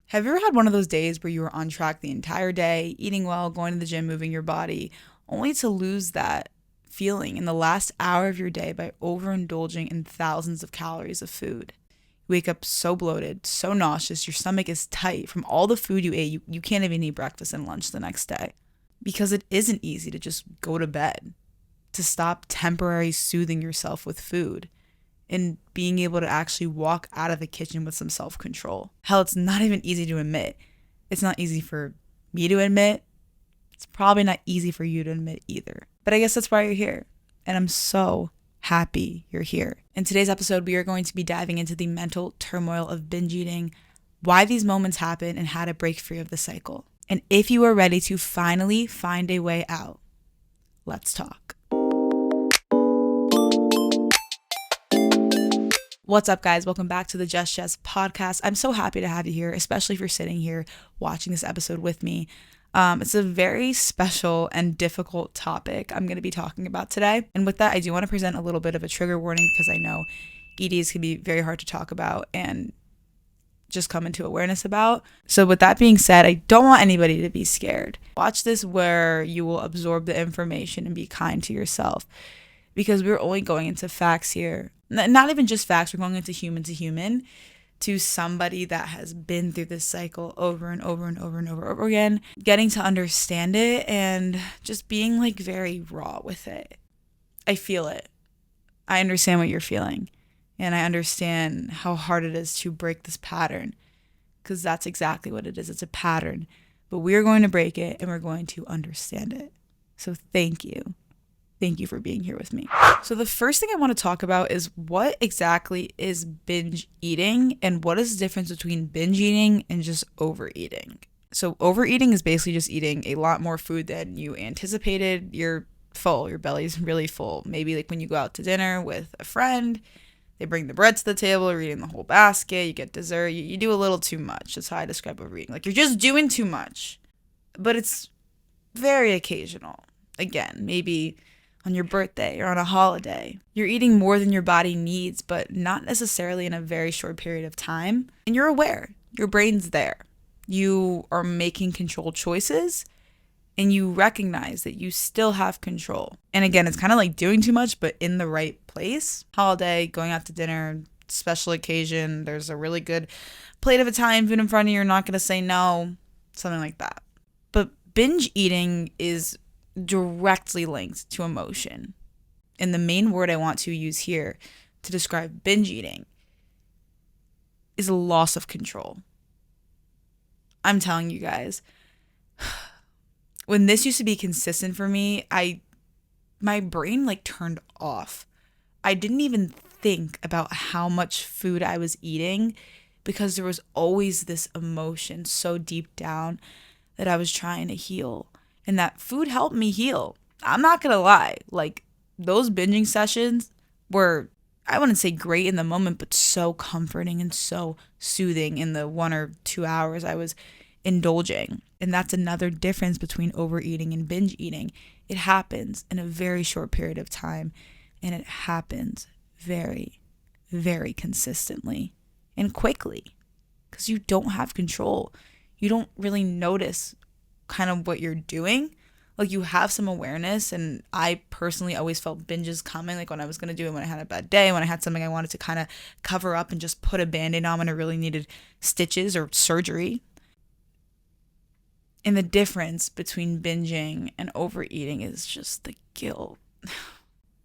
Have you ever had one of those days where you were on track the entire day, eating well, going to the gym, moving your body, only to lose that feeling in the last hour of your day by overindulging in thousands of calories of food? You wake up so bloated, so nauseous, your stomach is tight from all the food you ate. You can't even eat breakfast and lunch the next day. Because it isn't easy to just go to bed, to stop temporarily soothing yourself with food, and being able to actually walk out of the kitchen with some self-control. Hell, it's not even easy to admit. It's not easy for me to admit. It's probably not easy for you to admit either. But I guess that's why you're here. And I'm so happy you're here. In today's episode, we are going to be diving into the mental turmoil of binge eating, why these moments happen, and how to break free of the cycle. And if you are ready to finally find a way out, let's talk. What's up, guys? Welcome back to the justjesspodcast. I'm so happy to have you here, especially if you're sitting here watching this episode with me. It's a very special and difficult topic I'm going to be talking about today. And with that, I do want to present a little bit of a trigger warning because I know EDs can be very hard to talk about and just come into awareness about. So with that being said, I don't want anybody to be scared. Watch this where you will absorb the information and be kind to yourself, because we're only going into facts here. Not even just facts, we're going into human to human, to somebody that has been through this cycle over and over and over and over again, getting to understand it and just being like very raw with it. I feel it. I understand what you're feeling. And I understand how hard it is to break this pattern, because that's exactly what it is. It's a pattern. But we're going to break it and we're going to understand it. So thank you. Thank you for being here with me. So the first thing I want to talk about is what exactly is binge eating and what is the difference between binge eating and just overeating. So overeating is basically just eating a lot more food than you anticipated. You're full, your belly's really full. Maybe like when you go out to dinner with a friend, they bring the bread to the table, you're eating the whole basket, you get dessert, you do a little too much. That's how I describe overeating. Like you're just doing too much, but it's very occasional. Again, maybe on your birthday or on a holiday. You're eating more than your body needs, but not necessarily in a very short period of time. And you're aware. Your brain's there. You are making controlled choices and you recognize that you still have control. And again, it's kind of like doing too much, but in the right place. Holiday, going out to dinner, special occasion, there's a really good plate of Italian food in front of you, you're not going to say no, something like that. But binge eating is directly linked to emotion. And the main word I want to use here to describe binge eating is a loss of control. I'm telling you guys, when this used to be consistent for me, my brain like turned off. I didn't even think about how much food I was eating because there was always this emotion so deep down that I was trying to heal. And that food helped me heal. I'm not going to lie. Like, those binging sessions were, I wouldn't say great in the moment, but so comforting and so soothing in the 1 or 2 hours I was indulging. And that's another difference between overeating and binge eating. It happens in a very short period of time. And it happens very, very consistently and quickly. Because you don't have control. You don't really notice kind of what you're doing. Like you have some awareness, and I personally always felt binges coming, like when I was going to do it, when I had a bad day, when I had something I wanted to kind of cover up and just put a band-aid on when I really needed stitches or surgery. And the difference between binging and overeating is just the guilt.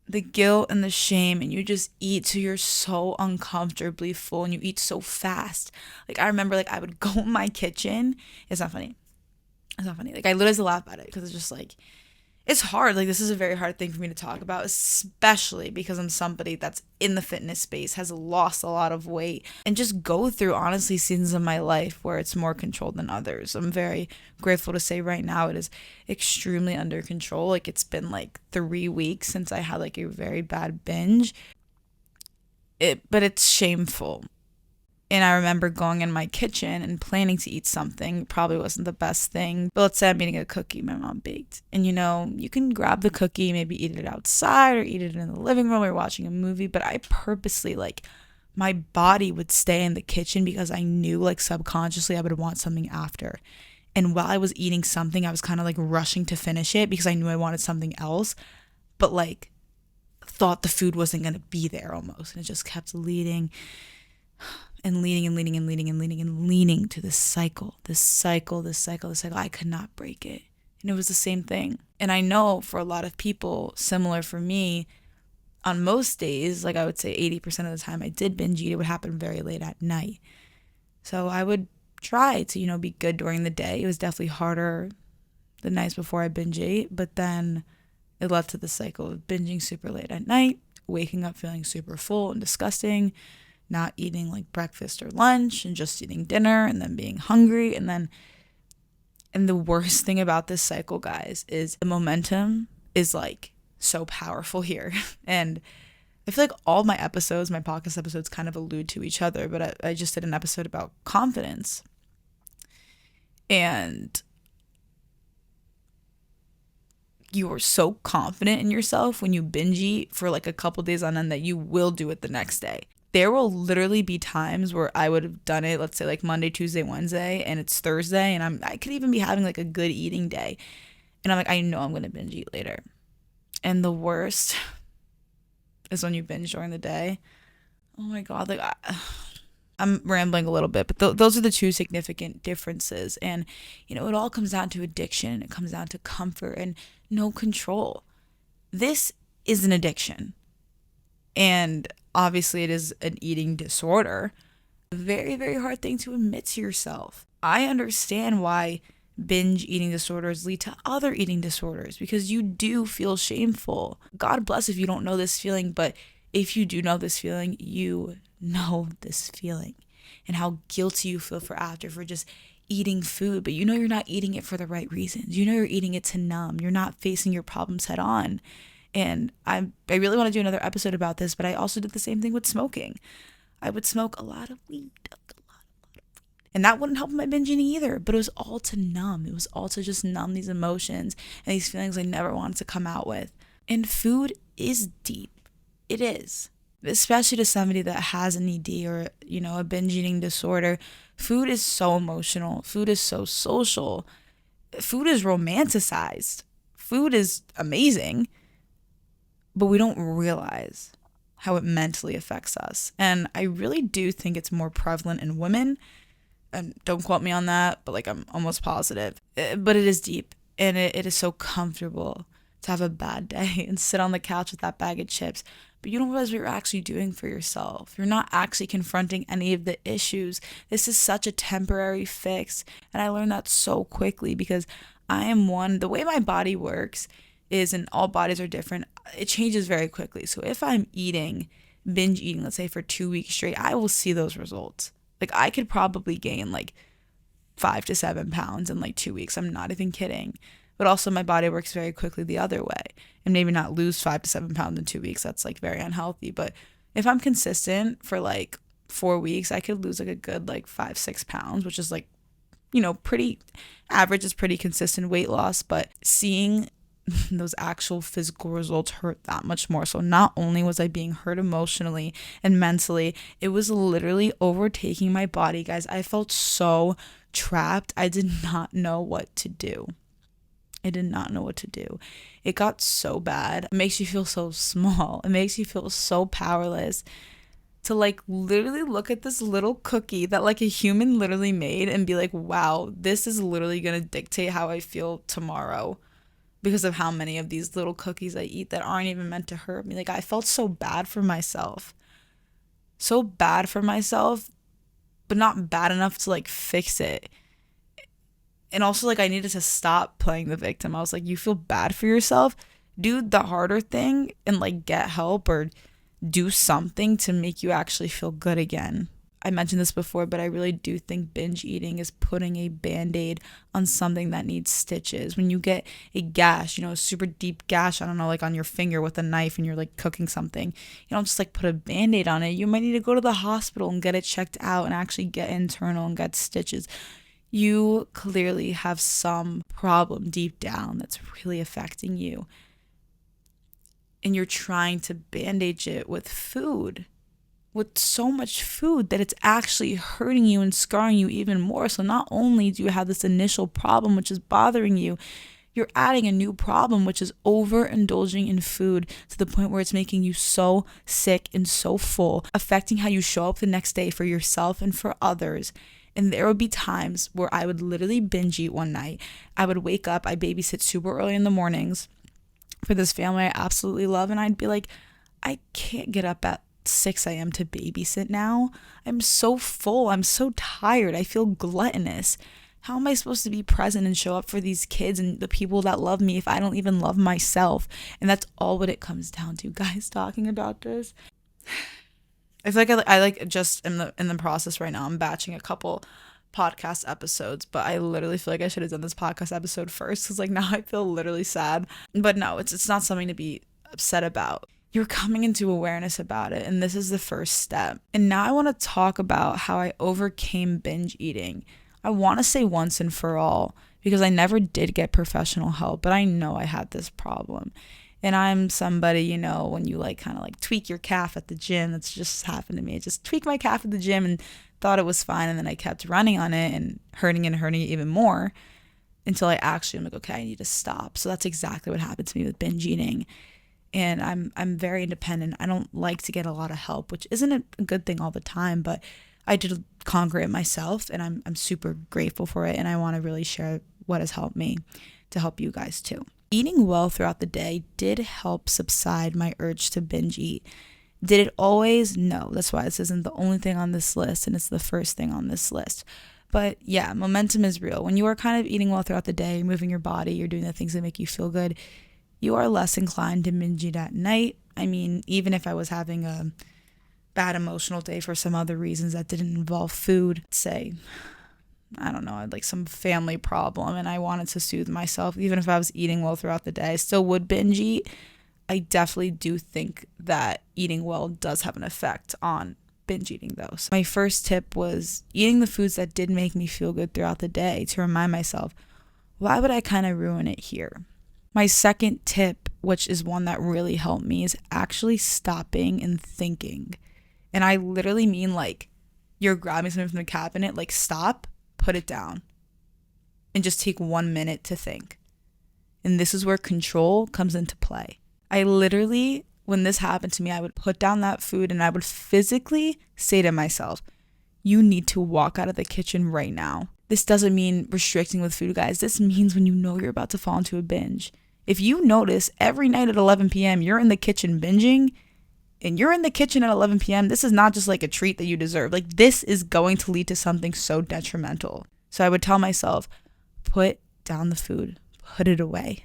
The guilt and the shame, and you just eat till you're so uncomfortably full and you eat so fast. Like I remember like I would go in my kitchen. It's not funny. Like I literally laugh at it because it's just like, it's hard. Like this is a very hard thing for me to talk about, especially because I'm somebody that's in the fitness space, has lost a lot of weight, and just go through honestly seasons of my life where it's more controlled than others. I'm very grateful to say right now it is extremely under control. Like it's been like 3 weeks since I had like a very bad binge. But it's shameful. And I remember going in my kitchen and planning to eat something. Probably wasn't the best thing. But let's say I'm eating a cookie my mom baked. And you can grab the cookie, maybe eat it outside or eat it in the living room or watching a movie. But I purposely my body would stay in the kitchen because I knew like subconsciously I would want something after. And while I was eating something, I was kind of like rushing to finish it because I knew I wanted something else, but like thought the food wasn't going to be there almost. And it just kept leading and leading and leading and leading and leading and leading to this cycle. I could not break it. And it was the same thing. And I know for a lot of people, similar for me, on most days, like I would say 80% of the time I did binge eat, it would happen very late at night. So I would try to, be good during the day. It was definitely harder the nights before I binge ate, but then it led to the cycle of binging super late at night, waking up feeling super full and disgusting, not eating like breakfast or lunch and just eating dinner and then being hungry. And the worst thing about this cycle, guys, is the momentum is like so powerful here. And I feel like all my podcast episodes kind of allude to each other, but I just did an episode about confidence. And you are so confident in yourself when you binge eat for like a couple days on end that you will do it the next day. There will literally be times where I would have done it, let's say like Monday, Tuesday, Wednesday, and it's Thursday, and I could even be having like a good eating day. And I'm like, I know I'm going to binge eat later. And the worst is when you binge during the day. Oh my God, like I'm rambling a little bit, but those are the two significant differences. And, it all comes down to addiction. It comes down to comfort and no control. This is an addiction. And obviously it is an eating disorder. A very, very hard thing to admit to yourself. I understand why binge eating disorders lead to other eating disorders because you do feel shameful. God bless if you don't know this feeling, but if you do know this feeling, you know this feeling and how guilty you feel for just eating food, but you're not eating it for the right reasons. You're eating it to numb. You're not facing your problems head on. And I really want to do another episode about this, but I also did the same thing with smoking. I would smoke a lot of weed, and that wouldn't help my binge eating either, but it was all to numb. It was all to just numb these emotions and these feelings I never wanted to come out with. And food is deep. It is. Especially to somebody that has an ED or, a binge eating disorder. Food is so emotional. Food is so social. Food is romanticized. Food is amazing, but we don't realize how it mentally affects us. And I really do think it's more prevalent in women. And don't quote me on that, but like I'm almost positive. But it is deep, and it is so comfortable to have a bad day and sit on the couch with that bag of chips. But you don't realize what you're actually doing for yourself. You're not actually confronting any of the issues. This is such a temporary fix. And I learned that so quickly because the way my body works is, and all bodies are different, it changes very quickly. So if I'm binge eating, let's say for 2 weeks straight, I will see those results. Like I could probably gain like 5 to 7 pounds in like 2 weeks. I'm not even kidding. But also my body works very quickly the other way, and maybe not lose 5 to 7 pounds in 2 weeks. That's like very unhealthy. But if I'm consistent for like 4 weeks, I could lose like a good like 5-6 pounds, which is like, pretty average, is pretty consistent weight loss. But seeing those actual physical results hurt that much more. So not only was I being hurt emotionally and mentally, it was literally overtaking my body, guys. I felt so trapped. I did not know what to do. It got so bad. It makes you feel so small. It makes you feel so powerless to like literally look at this little cookie that like a human literally made and be like, wow, this is literally going to dictate how I feel tomorrow because of how many of these little cookies I eat that aren't even meant to hurt me. Like I felt so bad for myself. But not bad enough to like fix it. And also, like, I needed to stop playing the victim. I was like, you feel bad for yourself? Do the harder thing and, like, get help or do something to make you actually feel good again. I mentioned this before, but I really do think binge eating is putting a Band-Aid on something that needs stitches. When you get a gash, a super deep gash, I don't know, like on your finger with a knife and you're, like, cooking something, you don't just, like, put a Band-Aid on it. You might need to go to the hospital and get it checked out and actually get internal and get stitches. You clearly have some problem deep down that's really affecting you. And you're trying to bandage it with food. with so much food that it's actually hurting you and scarring you even more. So not only do you have this initial problem which is bothering you, you're adding a new problem, which is overindulging in food to the point where it's making you so sick and so full, affecting how you show up the next day for yourself and for others. And there would be times where I would literally binge eat one night. I would wake up, I babysit super early in the mornings for this family I absolutely love, and I'd be like, I can't get up at 6 a.m. to babysit now. I'm so full. I'm so tired. I feel gluttonous. How am I supposed to be present and show up for these kids and the people that love me if I don't even love myself? And that's all what it comes down to, guys, talking about this. I feel like I like just in the process right now. I'm batching a couple podcast episodes, but I literally feel like I should have done this podcast episode first because like now I feel literally sad. But no, it's not something to be upset about. You're coming into awareness about it, and this is the first step. And now I want to talk about how I overcame binge eating. I want to say once and for all, because I never did get professional help, but I know I had this problem. And I'm somebody, you know, when you like kind of like tweak your calf at the gym, that's just happened to me. I just tweaked my calf at the gym and thought it was fine, and then I kept running on it and hurting it even more until I actually am like, okay, I need to stop. So that's exactly what happened to me with binge eating. And I'm very independent. I don't like to get a lot of help, which isn't a good thing all the time, but I did conquer it myself, and I'm super grateful for it, and I want to really share what has helped me to help you guys too. Eating well throughout the day did help subside my urge to binge eat. Did it always? No. That's why this isn't the only thing on this list, and it's the first thing on this list. But yeah, momentum is real. When you are kind of eating well throughout the day, moving your body, you're doing the things that make you feel good, you are less inclined to binge eat at night. I mean, even if I was having a bad emotional day for some other reasons that didn't involve food, say, I don't know, I had like some family problem and I wanted to soothe myself, even if I was eating well throughout the day, I still would binge eat. I definitely do think that eating well does have an effect on binge eating though. So my first tip was eating the foods that did make me feel good throughout the day to remind myself, why would I kind of ruin it here? My second tip, which is one that really helped me, is actually stopping and thinking. And I literally mean like you're grabbing something from the cabinet, like stop, put it down, and just take 1 minute to think. And this is where control comes into play. I literally, when this happened to me, I would put down that food and I would physically say to myself, you need to walk out of the kitchen right now. This doesn't mean restricting with food, guys. This means when you know you're about to fall into a binge. If you notice every night at 11 p.m. you're in the kitchen binging, and you're in the kitchen at 11 p.m., this is not just like a treat that you deserve. Like this is going to lead to something so detrimental. So I would tell myself, put down the food, put it away.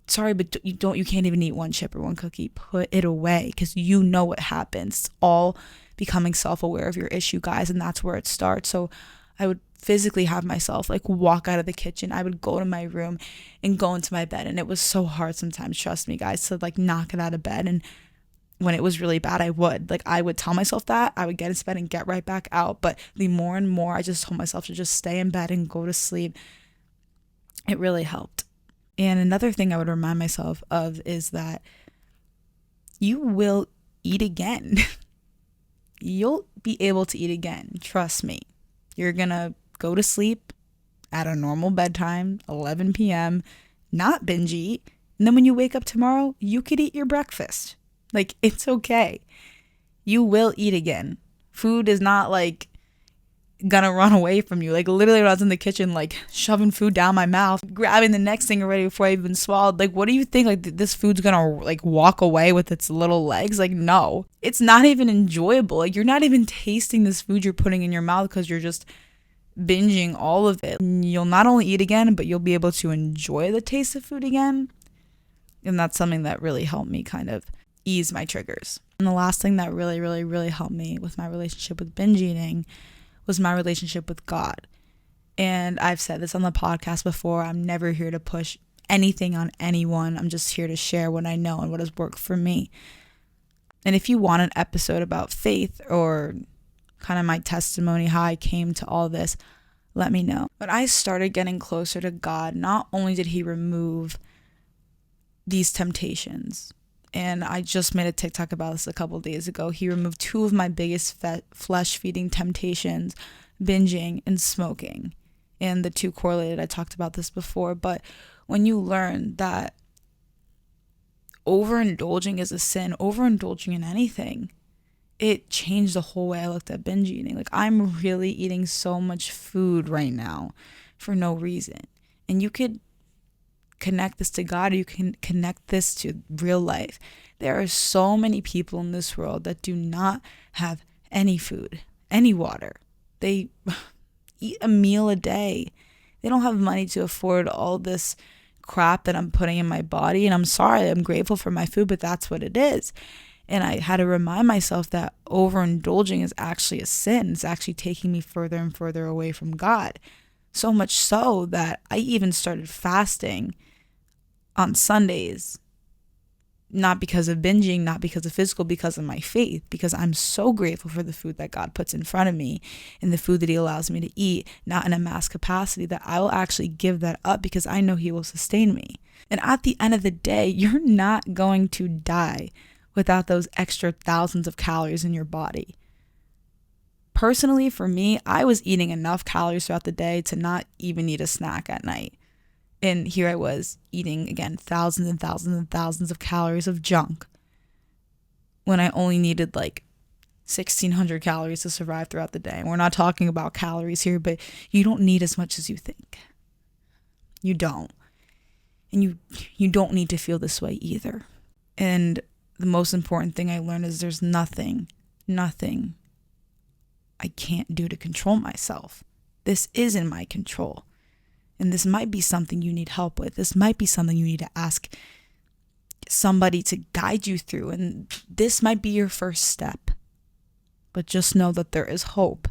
Sorry, but you can't even eat one chip or one cookie. Put it away because you know what happens. It's all becoming self-aware of your issue, guys, and that's where it starts. So I would physically have myself like walk out of the kitchen. I would go to my room and go into my bed, and it was so hard sometimes, trust me, guys, to like knock it out of bed. And when it was really bad, I would tell myself that I would get into bed and get right back out. But the more and more I just told myself to just stay in bed and go to sleep, it really helped. And another thing I would remind myself of is that you will eat again. You'll be able to eat again. Trust me. You're gonna go to sleep at a normal bedtime, 11 p.m., not binge eat. And then when you wake up tomorrow, you could eat your breakfast. Like, it's okay. You will eat again. Food is not like gonna run away from you. Like literally when I was in the kitchen, like shoving food down my mouth, grabbing the next thing already before I even swallowed. Like, what do you think? Like this food's gonna like walk away with its little legs? Like, no. It's not even enjoyable. Like you're not even tasting this food you're putting in your mouth because you're just binging all of it. You'll not only eat again, but you'll be able to enjoy the taste of food again. And that's something that really helped me kind of ease my triggers. And the last thing that really, really, really helped me with my relationship with binge eating was my relationship with God. And I've said this on the podcast before, I'm never here to push anything on anyone. I'm just here to share what I know and what has worked for me. And if you want an episode about faith or kind of my testimony, how I came to all this, let me know. When I started getting closer to God, not only did he remove these temptations, And I just made a TikTok about this a couple days ago. He removed two of my biggest flesh-feeding temptations, binging and smoking. And the two correlated. I talked about this before. But when you learn that overindulging is a sin, overindulging in anything, it changed the whole way I looked at binge eating. Like, I'm really eating so much food right now for no reason. And you could connect this to God, or you can connect this to real life. There are so many people in this world that do not have any food, any water. They eat a meal a day. They don't have money to afford all this crap that I'm putting in my body. And I'm sorry, I'm grateful for my food, but that's what it is. And I had to remind myself that overindulging is actually a sin. It's actually taking me further and further away from God. So much so that I even started fasting on Sundays, not because of binging, not because of physical, because of my faith, because I'm so grateful for the food that God puts in front of me and the food that he allows me to eat, not in a mass capacity, that I will actually give that up because I know he will sustain me. And at the end of the day, you're not going to die without those extra thousands of calories in your body. Personally, for me, I was eating enough calories throughout the day to not even need a snack at night. And here I was eating, again, thousands and thousands and thousands of calories of junk when I only needed like 1,600 calories to survive throughout the day. And we're not talking about calories here, but you don't need as much as you think. You don't. And you don't need to feel this way either. And the most important thing I learned is there's nothing I can't do to control myself. This is in my control. And this might be something you need help with. This might be something you need to ask somebody to guide you through. And this might be your first step. But just know that there is hope.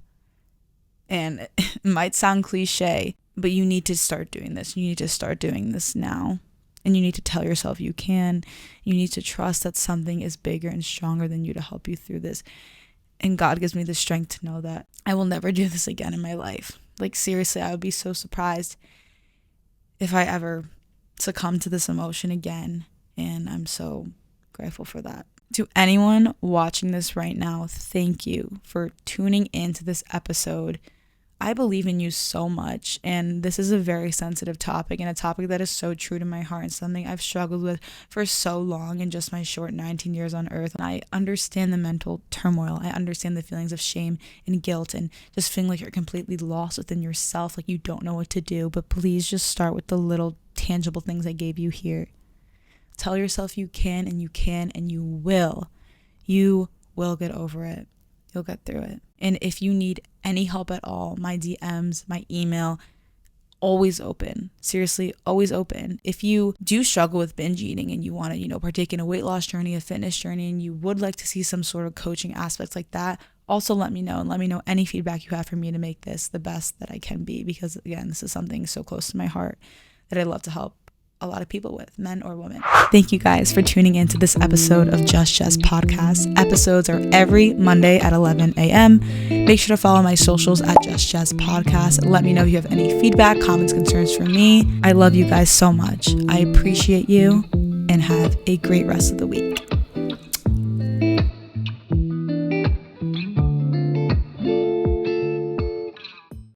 And it might sound cliche, but you need to start doing this. You need to start doing this now. And you need to tell yourself you can. You need to trust that something is bigger and stronger than you to help you through this. And God gives me the strength to know that I will never do this again in my life. Like, seriously, I would be so surprised if I ever succumb to this emotion again. And I'm so grateful for that. To anyone watching this right now, thank you for tuning into this episode. I believe in you so much, and this is a very sensitive topic, and a topic that is so true to my heart and something I've struggled with for so long in just my short 19 years on earth. And I understand the mental turmoil. I understand the feelings of shame and guilt and just feeling like you're completely lost within yourself, like you don't know what to do. But please just start with the little tangible things I gave you here. Tell yourself you can, and you can, and you will. You will get over it. You'll get through it. And if you need any help at all, my DMs, my email, always open. Seriously, always open. If you do struggle with binge eating and you want to, partake in a weight loss journey, a fitness journey, and you would like to see some sort of coaching aspects like that, also let me know, and let me know any feedback you have for me to make this the best that I can be, because again, this is something so close to my heart that I love to help a lot of people with, men or women. Thank you guys for tuning into this episode of Just Jess Podcast. Episodes are every Monday at 11 a.m. Make sure to follow my socials at Just Jess Podcast. Let me know if you have any feedback, comments, concerns for me. I love you guys so much. I appreciate you, and have a great rest of the week.